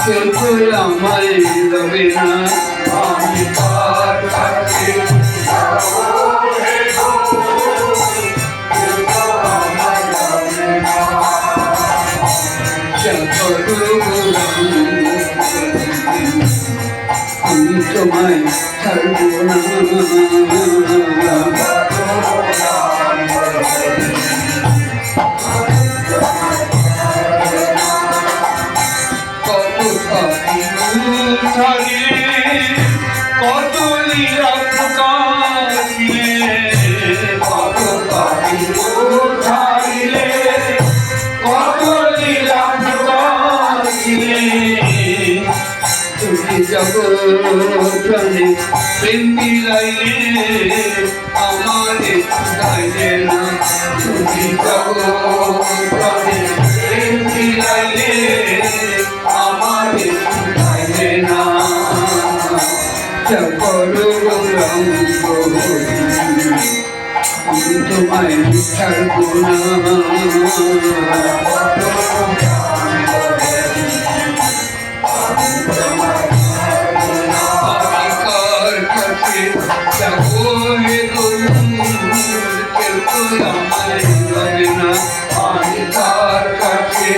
কেউ তো আমায় যাবে না আমি তার কাছে আমি তোমায় ছাড়ব না কত লীলা প্রকাশিলে কত ছাড়িলে কত লীলা প্রকাশিলে তুমি জগৎপ্রাণে প্রেম বিলাইলে আমারে গাইলে না তুমি জগৎপ্রাণে প্রেম বিলাইলে আমারে গাইলে না আমি তোমায় ছাড়ব না আমি তার কাছে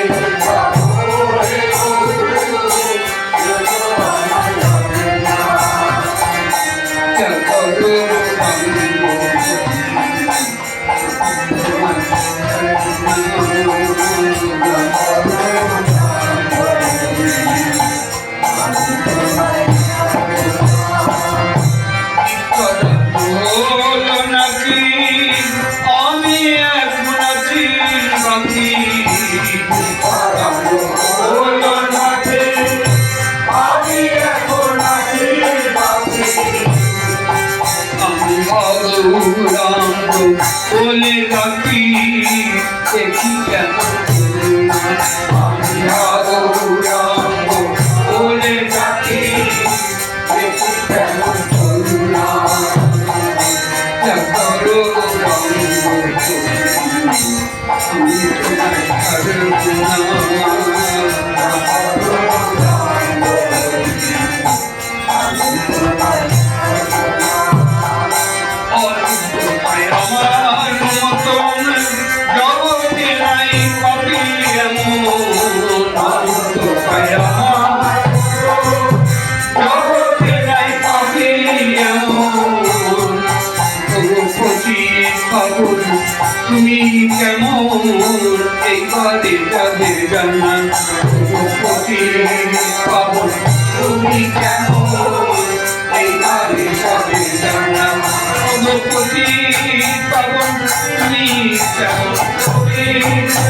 বলে রাখি দেখি কেন আমি বলে রাখি দেখি কেন করুণা আমি তোমায় ছাড়ব না তুমি কেমন এইবারে যাবে জান্নাত পাবন তুমি কেমন এইবারে যাবে জান্নাত পাবন তুমি কেমন